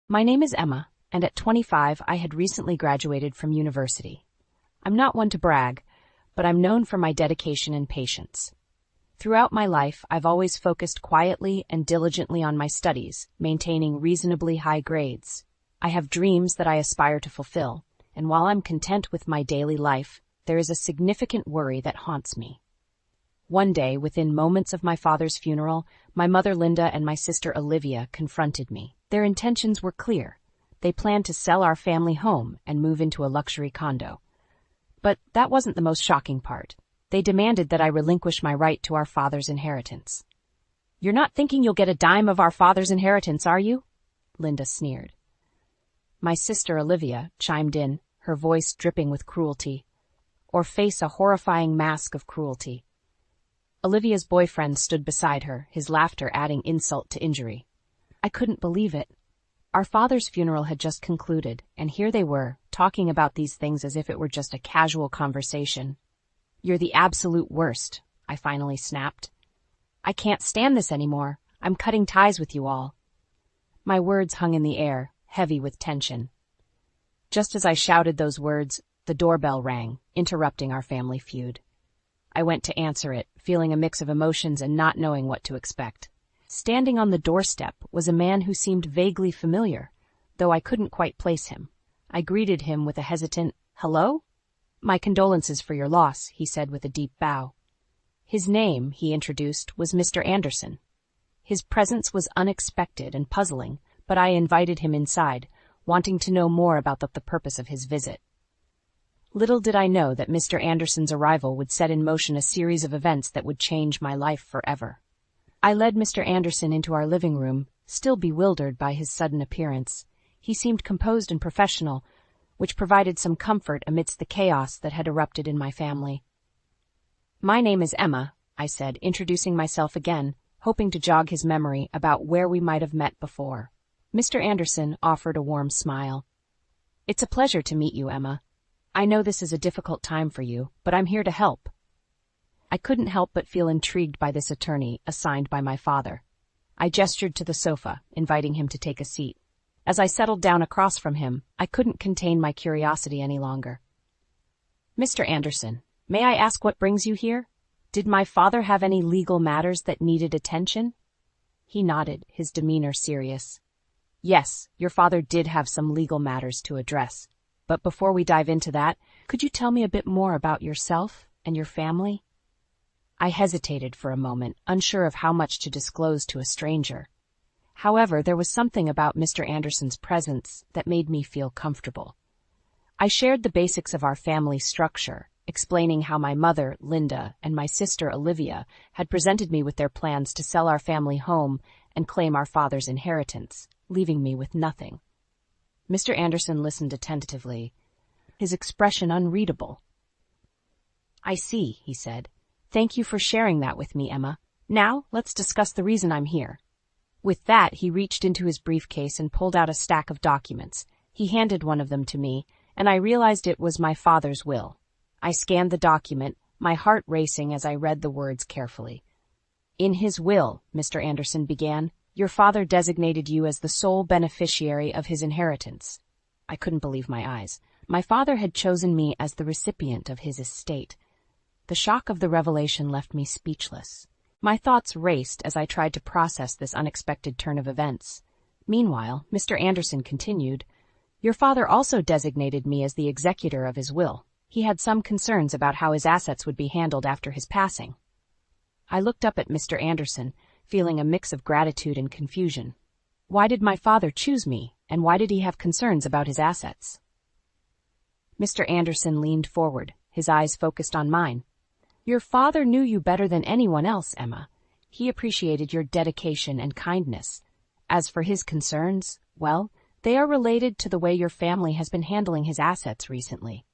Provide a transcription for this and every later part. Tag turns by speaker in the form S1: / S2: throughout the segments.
S1: My name is Emma, and at 25 I had recently graduated from university. I'm not one to brag, but I'm known for my dedication and patience. Throughout my life, I've always focused quietly and diligently on my studies, maintaining reasonably high grades. I have dreams that I aspire to fulfill, and while I'm content with my daily life, there is a significant worry that haunts me. One day, within moments of my father's funeral, my mother Linda and my sister Olivia confronted me. Their intentions were clear. They planned to sell our family home and move into a luxury condo. But that wasn't the most shocking part. They demanded that I relinquish my right to our father's inheritance. "You're not thinking you'll get a dime of our father's inheritance, are you?" Linda sneered. My sister Olivia chimed in, her voice dripping with cruelty. "Or face a horrifying mask of cruelty." Olivia's boyfriend stood beside her, his laughter adding insult to injury. I couldn't believe it. Our father's funeral had just concluded, and here they were, talking about these things as if it were just a casual conversation. "You're the absolute worst," I finally snapped. "I can't stand this anymore. I'm cutting ties with you all." My words hung in the air, heavy with tension. Just as I shouted those words, the doorbell rang, interrupting our family feud. I went to answer it, feeling a mix of emotions and not knowing what to expect. Standing on the doorstep was a man who seemed vaguely familiar, though I couldn't quite place him. I greeted him with a hesitant, "Hello?" "My condolences for your loss," he said with a deep bow. His name, he introduced, was Mr. Anderson. His presence was unexpected and puzzling, but I invited him inside, wanting to know more about the purpose of his visit. Little did I know that Mr. Anderson's arrival would set in motion a series of events that would change my life forever. I led Mr. Anderson into our living room, still bewildered by his sudden appearance. He seemed composed and professional, which provided some comfort amidst the chaos that had erupted in my family. "My name is Emma," I said, introducing myself again, hoping to jog his memory about where we might have met before. Mr. Anderson offered a warm smile. "It's a pleasure to meet you, Emma. I know this is a difficult time for you, but I'm here to help." I couldn't help but feel intrigued by this attorney assigned by my father. I gestured to the sofa, inviting him to take a seat. As I settled down across from him, I couldn't contain my curiosity any longer. "Mr. Anderson, may I ask what brings you here? Did my father have any legal matters that needed attention?" He nodded, his demeanor serious. "Yes, your father did have some legal matters to address. But before we dive into that, could you tell me a bit more about yourself and your family?" I hesitated for a moment, unsure of how much to disclose to a stranger. However, there was something about Mr. Anderson's presence that made me feel comfortable. I shared the basics of our family structure, explaining how my mother, Linda, and my sister, Olivia, had presented me with their plans to sell our family home and claim our father's inheritance, leaving me with nothing. Mr. Anderson listened attentively, his expression unreadable. "I see," he said. "Thank you for sharing that with me, Emma. Now, let's discuss the reason I'm here." With that, he reached into his briefcase and pulled out a stack of documents. He handed one of them to me, and I realized it was my father's will. I scanned the document, my heart racing as I read the words carefully. "In his will," Mr. Anderson began, "your father designated you as the sole beneficiary of his inheritance." I couldn't believe my eyes. My father had chosen me as the recipient of his estate. The shock of the revelation left me speechless. My thoughts raced as I tried to process this unexpected turn of events. Meanwhile, Mr. Anderson continued, "Your father also designated me as the executor of his will. He had some concerns about how his assets would be handled after his passing." I looked up at Mr. Anderson, feeling a mix of gratitude and confusion. Why did my father choose me, and why did he have concerns about his assets? Mr. Anderson leaned forward, his eyes focused on mine. "Your father knew you better than anyone else, Emma. He appreciated your dedication and kindness. As for his concerns, well, they are related to the way your family has been handling his assets recently."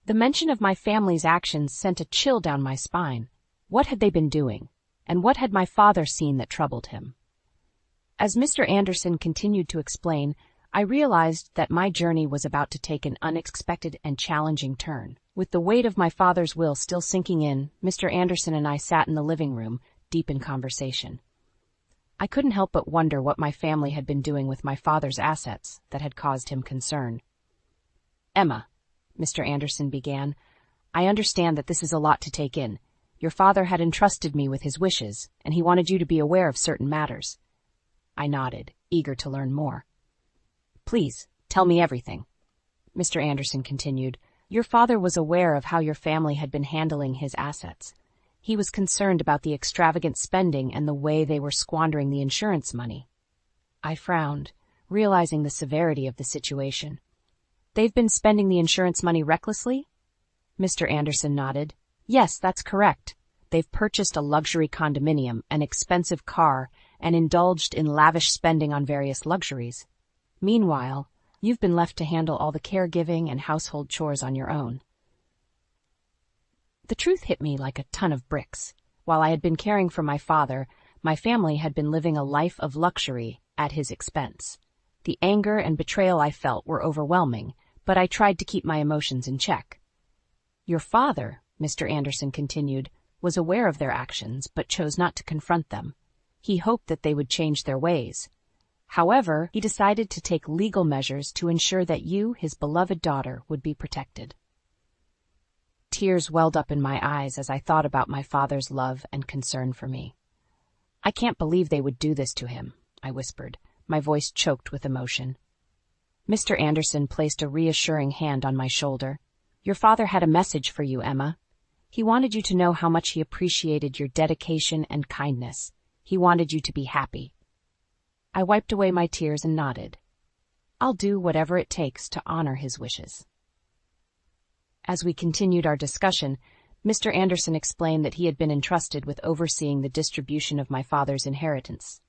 S1: The mention of my family's actions sent a chill down my spine. What had they been doing? And what had my father seen that troubled him? As Mr. Anderson continued to explain, I realized that my journey was about to take an unexpected and challenging turn. With the weight of my father's will still sinking in, Mr. Anderson and I sat in the living room, deep in conversation. I couldn't help but wonder what my family had been doing with my father's assets that had caused him concern. "Emma," Mr. Anderson began, "I understand that this is a lot to take in. Your father had entrusted me with his wishes, and he wanted you to be aware of certain matters." I nodded, eager to learn more. "Please, tell me everything," Mr. Anderson continued. "Your father was aware of how your family had been handling his assets. He was concerned about the extravagant spending and the way they were squandering the insurance money." I frowned, realizing the severity of the situation. "They've been spending the insurance money recklessly?" Mr. Anderson nodded. "Yes, that's correct. They've purchased a luxury condominium, an expensive car, and indulged in lavish spending on various luxuries. Meanwhile, you've been left to handle all the caregiving and household chores on your own." The truth hit me like a ton of bricks. While I had been caring for my father, my family had been living a life of luxury at his expense. The anger and betrayal I felt were overwhelming, but I tried to keep my emotions in check. "Your father," Mr. Anderson continued, "was aware of their actions but chose not to confront them. He hoped that they would change their ways. However, he decided to take legal measures to ensure that you, his beloved daughter, would be protected." Tears welled up in my eyes as I thought about my father's love and concern for me. "I can't believe they would do this to him," I whispered, my voice choked with emotion. Mr. Anderson placed a reassuring hand on my shoulder. "Your father had a message for you, Emma. He wanted you to know how much he appreciated your dedication and kindness. He wanted you to be happy." I wiped away my tears and nodded. "I'll do whatever it takes to honor his wishes." As we continued our discussion, Mr. Anderson explained that he had been entrusted with overseeing the distribution of my father's inheritance.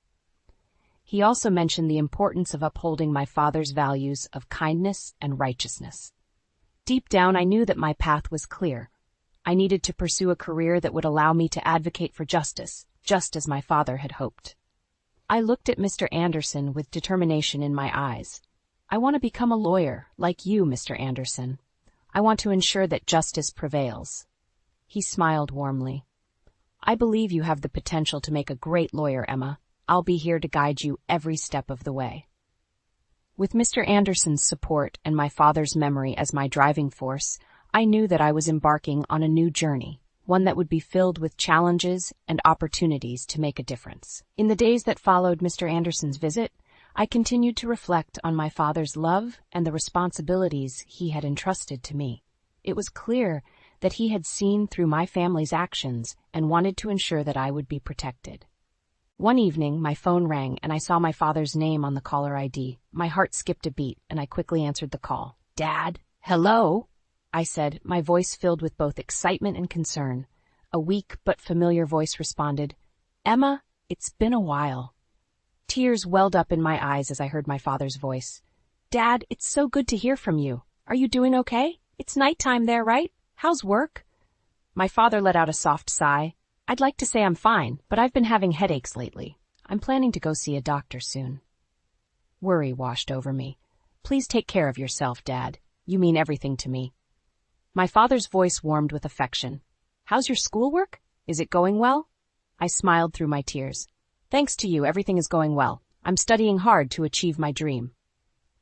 S1: He also mentioned the importance of upholding my father's values of kindness and righteousness. Deep down, I knew that my path was clear. I needed to pursue a career that would allow me to advocate for justice, just as my father had hoped. I looked at Mr. Anderson with determination in my eyes. "I want to become a lawyer, like you, Mr. Anderson. I want to ensure that justice prevails." He smiled warmly. "I believe you have the potential to make a great lawyer, Emma. I'll be here to guide you every step of the way." With Mr. Anderson's support and my father's memory as my driving force, I knew that I was embarking on a new journey, one that would be filled with challenges and opportunities to make a difference. In the days that followed Mr. Anderson's visit, I continued to reflect on my father's love and the responsibilities he had entrusted to me. It was clear that he had seen through my family's actions and wanted to ensure that I would be protected. One evening, my phone rang and I saw my father's name on the caller ID. My heart skipped a beat and I quickly answered the call. "Dad? Hello?" I said, my voice filled with both excitement and concern. A weak but familiar voice responded, "Emma, it's been a while." Tears welled up in my eyes as I heard my father's voice. "Dad, it's so good to hear from you. Are you doing okay? It's nighttime there, right? How's work?" My father let out a soft sigh. "I'd like to say I'm fine, but I've been having headaches lately. I'm planning to go see a doctor soon." Worry washed over me. "Please take care of yourself, Dad. You mean everything to me." My father's voice warmed with affection. "How's your schoolwork? Is it going well?" I smiled through my tears. "Thanks to you, everything is going well. I'm studying hard to achieve my dream."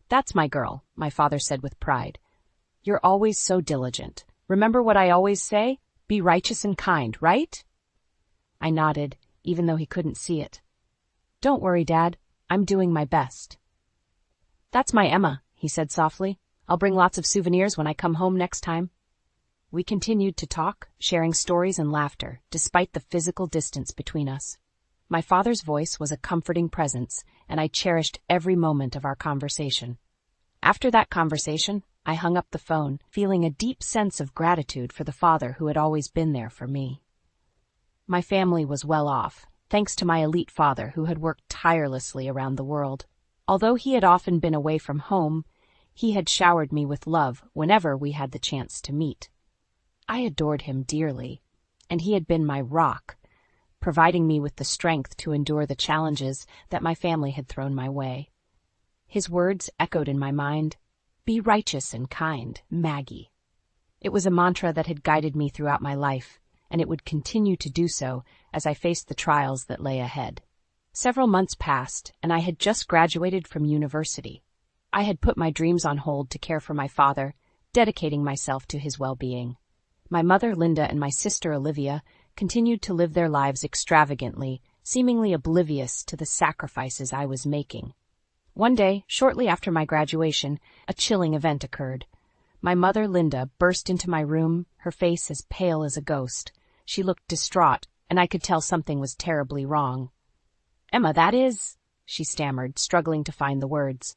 S1: "That's my girl," my father said with pride. "You're always so diligent. Remember what I always say? Be righteous and kind, right?" I nodded, even though he couldn't see it. "Don't worry, Dad. I'm doing my best." "That's my Emma," he said softly. "I'll bring lots of souvenirs when I come home next time." We continued to talk, sharing stories and laughter, despite the physical distance between us. My father's voice was a comforting presence, and I cherished every moment of our conversation. After that conversation, I hung up the phone, feeling a deep sense of gratitude for the father who had always been there for me. My family was well off, thanks to my elite father who had worked tirelessly around the world. Although he had often been away from home, he had showered me with love whenever we had the chance to meet. I adored him dearly, and he had been my rock, providing me with the strength to endure the challenges that my family had thrown my way. His words echoed in my mind, "Be righteous and kind, Maggie." It was a mantra that had guided me throughout my life, and it would continue to do so as I faced the trials that lay ahead. Several months passed, and I had just graduated from university. I had put my dreams on hold to care for my father, dedicating myself to his well-being. My mother, Linda, and my sister, Olivia, continued to live their lives extravagantly, seemingly oblivious to the sacrifices I was making. One day, shortly after my graduation, a chilling event occurred. My mother, Linda, burst into my room, her face as pale as a ghost. She looked distraught, and I could tell something was terribly wrong. "Emma, that is," she stammered, struggling to find the words.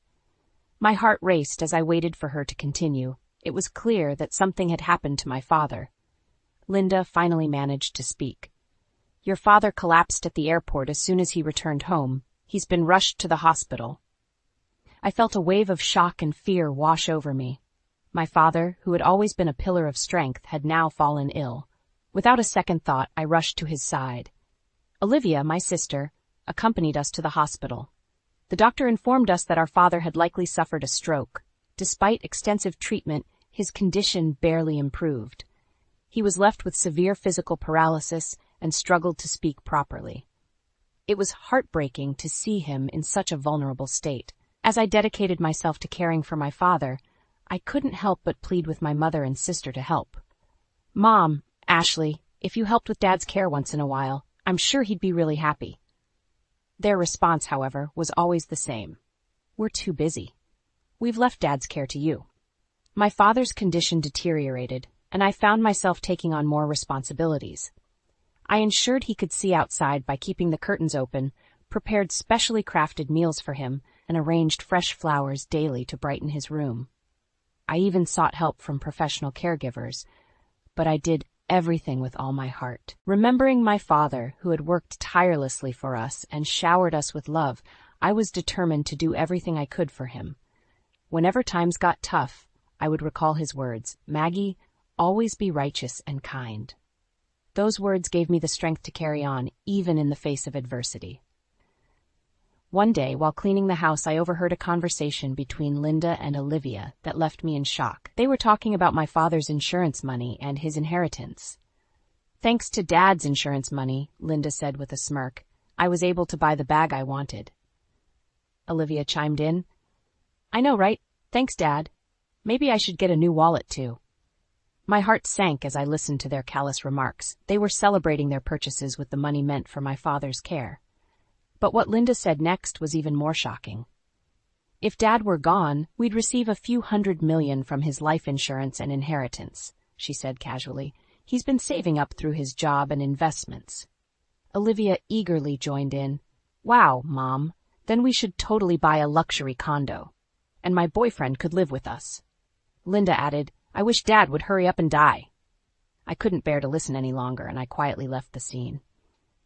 S1: My heart raced as I waited for her to continue. It was clear that something had happened to my father. Linda finally managed to speak. "Your father collapsed at the airport as soon as he returned home. He's been rushed to the hospital." I felt a wave of shock and fear wash over me. My father, who had always been a pillar of strength, had now fallen ill. Without a second thought, I rushed to his side. Olivia, my sister, accompanied us to the hospital. The doctor informed us that our father had likely suffered a stroke. Despite extensive treatment, his condition barely improved. He was left with severe physical paralysis and struggled to speak properly. It was heartbreaking to see him in such a vulnerable state. As I dedicated myself to caring for my father, I couldn't help but plead with my mother and sister to help. "Mom, Ashley, if you helped with Dad's care once in a while, I'm sure he'd be really happy." Their response, however, was always the same. "We're too busy. We've left Dad's care to you." My father's condition deteriorated, and I found myself taking on more responsibilities. I ensured he could see outside by keeping the curtains open, prepared specially crafted meals for him, and arranged fresh flowers daily to brighten his room. I even sought help from professional caregivers, but I did everything with all my heart. Remembering my father, who had worked tirelessly for us and showered us with love, I was determined to do everything I could for him. Whenever times got tough, I would recall his words, "Maggie, always be righteous and kind." Those words gave me the strength to carry on, even in the face of adversity. One day, while cleaning the house, I overheard a conversation between Linda and Olivia that left me in shock. They were talking about my father's insurance money and his inheritance. "Thanks to Dad's insurance money," Linda said with a smirk, "I was able to buy the bag I wanted." Olivia chimed in, "I know, right? Thanks, Dad. Maybe I should get a new wallet, too." My heart sank as I listened to their callous remarks. They were celebrating their purchases with the money meant for my father's care. But what Linda said next was even more shocking. "If Dad were gone, we'd receive a few $100 million from his life insurance and inheritance," she said casually. "He's been saving up through his job and investments." Olivia eagerly joined in. "Wow, Mom, then we should totally buy a luxury condo. And my boyfriend could live with us." Linda added, "I wish Dad would hurry up and die." I couldn't bear to listen any longer, and I quietly left the scene.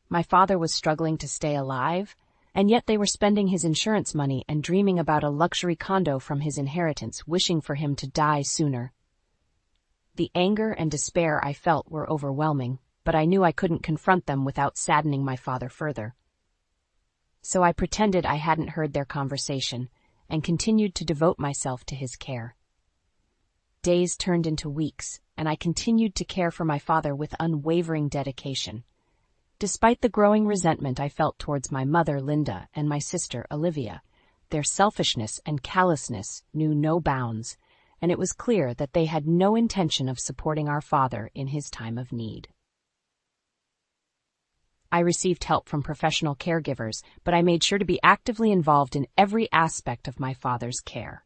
S1: My father was struggling to stay alive, and yet they were spending his insurance money and dreaming about a luxury condo from his inheritance, wishing for him to die sooner. The anger and despair I felt were overwhelming, but I knew I couldn't confront them without saddening my father further. So I pretended I hadn't heard their conversation and continued to devote myself to his care. Days turned into weeks, and I continued to care for my father with unwavering dedication. Despite the growing resentment I felt towards my mother, Linda, and my sister, Olivia, their selfishness and callousness knew no bounds, and it was clear that they had no intention of supporting our father in his time of need. I received help from professional caregivers, but I made sure to be actively involved in every aspect of my father's care.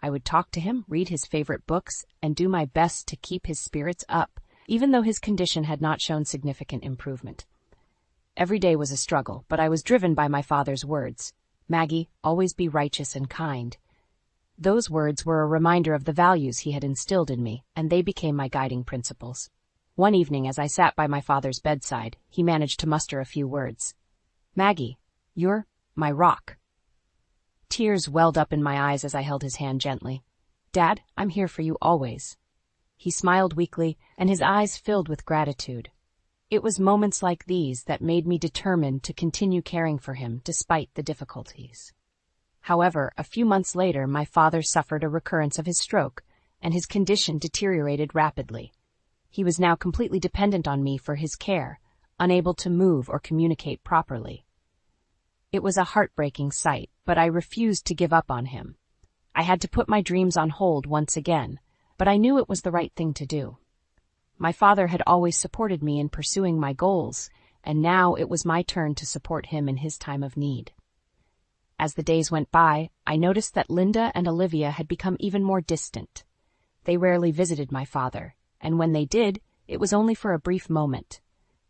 S1: I would talk to him, read his favorite books, and do my best to keep his spirits up, even though his condition had not shown significant improvement. Every day was a struggle, but I was driven by my father's words. "Maggie, always be righteous and kind." Those words were a reminder of the values he had instilled in me, and they became my guiding principles. One evening, as I sat by my father's bedside, he managed to muster a few words. "Maggie, you're my rock." Tears welled up in my eyes as I held his hand gently. "Dad, I'm here for you always." He smiled weakly, and his eyes filled with gratitude. It was moments like these that made me determined to continue caring for him despite the difficulties. However, a few months later, my father suffered a recurrence of his stroke, and his condition deteriorated rapidly. He was now completely dependent on me for his care, unable to move or communicate properly. It was a heartbreaking sight, but I refused to give up on him. I had to put my dreams on hold once again, but I knew it was the right thing to do. My father had always supported me in pursuing my goals, and now it was my turn to support him in his time of need. As the days went by, I noticed that Linda and Olivia had become even more distant. They rarely visited my father, and when they did, it was only for a brief moment.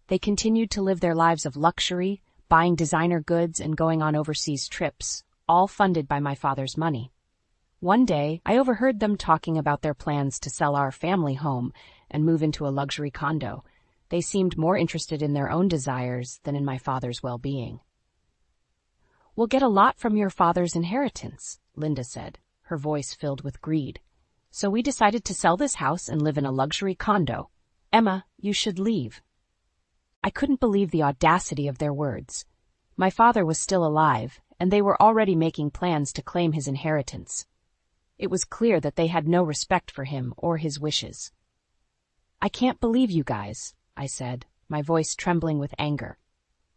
S1: They continued to live their lives of luxury, buying designer goods and going on overseas trips, all funded by my father's money. One day, I overheard them talking about their plans to sell our family home and move into a luxury condo. They seemed more interested in their own desires than in my father's well-being. "We'll get a lot from your father's inheritance," Linda said, her voice filled with greed. "So we decided to sell this house and live in a luxury condo. Emma, you should leave." I couldn't believe the audacity of their words. My father was still alive, and they were already making plans to claim his inheritance. It was clear that they had no respect for him or his wishes. "I can't believe you guys," I said, my voice trembling with anger.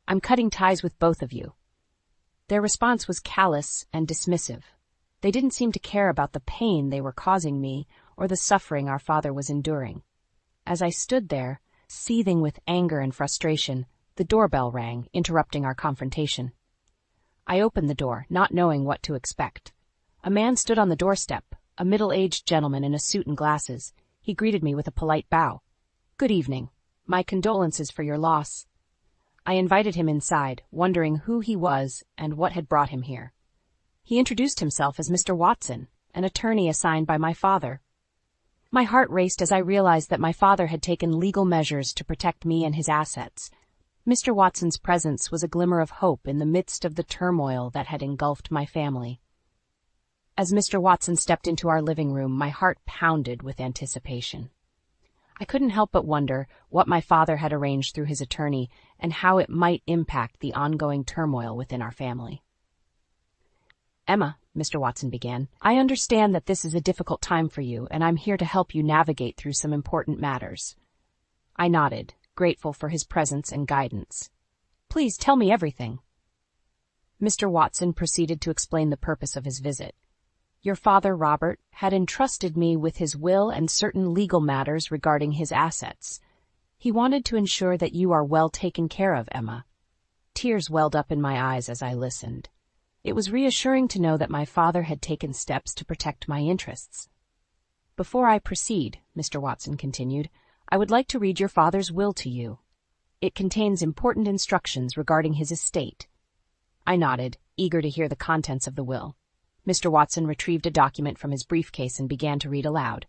S1: "I'm cutting ties with both of you." Their response was callous and dismissive. They didn't seem to care about the pain they were causing me or the suffering our father was enduring. As I stood there, seething with anger and frustration, the doorbell rang, interrupting our confrontation. I opened the door, not knowing what to expect. A man stood on the doorstep, a middle-aged gentleman in a suit and glasses. He greeted me with a polite bow. "Good evening. My condolences for your loss." I invited him inside, wondering who he was and what had brought him here. He introduced himself as Mr. Watson, an attorney assigned by my father. My heart raced as I realized that my father had taken legal measures to protect me and his assets. Mr. Watson's presence was a glimmer of hope in the midst of the turmoil that had engulfed my family. As Mr. Watson stepped into our living room, my heart pounded with anticipation. I couldn't help but wonder what my father had arranged through his attorney and how it might impact the ongoing turmoil within our family. "Emma," Mr. Watson began, "I understand that this is a difficult time for you, and I'm here to help you navigate through some important matters." I nodded, grateful for his presence and guidance. "Please tell me everything." Mr. Watson proceeded to explain the purpose of his visit. "Your father, Robert, had entrusted me with his will and certain legal matters regarding his assets. He wanted to ensure that you are well taken care of, Emma." Tears welled up in my eyes as I listened. It was reassuring to know that my father had taken steps to protect my interests. "Before I proceed," Mr. Watson continued, "I would like to read your father's will to you. It contains important instructions regarding his estate." I nodded, eager to hear the contents of the will. Mr. Watson retrieved a document from his briefcase and began to read aloud.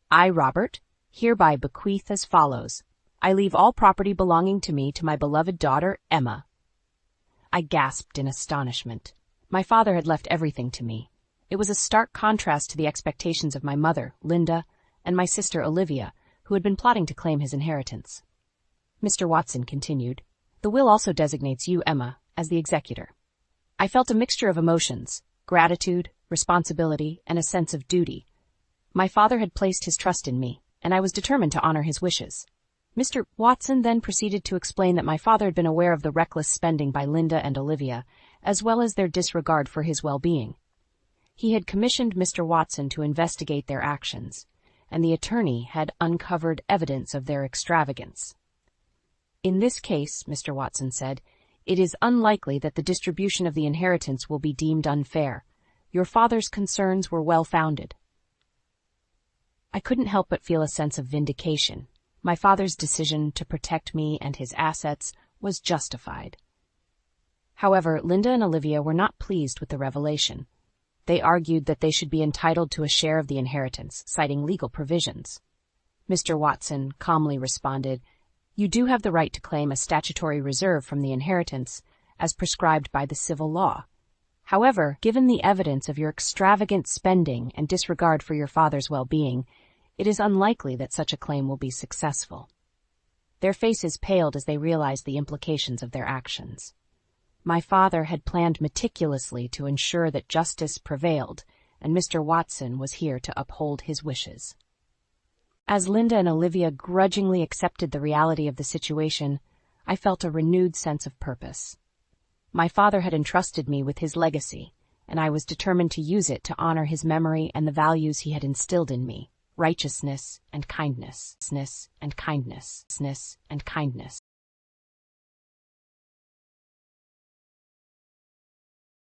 S1: "I, Robert, hereby bequeath as follows. I leave all property belonging to me to my beloved daughter, Emma." I gasped in astonishment. My father had left everything to me. It was a stark contrast to the expectations of my mother, Linda, and my sister, Olivia, who had been plotting to claim his inheritance. Mr. Watson continued, "The will also designates you, Emma, as the executor." I felt a mixture of emotions, gratitude, responsibility, and a sense of duty. My father had placed his trust in me, and I was determined to honor his wishes. Mr. Watson then proceeded to explain that my father had been aware of the reckless spending by Linda and Olivia, as well as their disregard for his well-being. He had commissioned Mr. Watson to investigate their actions, and the attorney had uncovered evidence of their extravagance. "In this case," Mr. Watson said, "it is unlikely that the distribution of the inheritance will be deemed unfair. Your father's concerns were well-founded." I couldn't help but feel a sense of vindication. My father's decision to protect me and his assets was justified. However, Linda and Olivia were not pleased with the revelation. They argued that they should be entitled to a share of the inheritance, citing legal provisions. Mr. Watson calmly responded, "You do have the right to claim a statutory reserve from the inheritance, as prescribed by the civil law. However, given the evidence of your extravagant spending and disregard for your father's well-being, it is unlikely that such a claim will be successful." Their faces paled as they realized the implications of their actions. My father had planned meticulously to ensure that justice prevailed, and Mr. Watson was here to uphold his wishes. As Linda and Olivia grudgingly accepted the reality of the situation, I felt a renewed sense of purpose. My father had entrusted me with his legacy, and I was determined to use it to honor his memory and the values he had instilled in me: righteousness and kindness, and kindness, and kindness.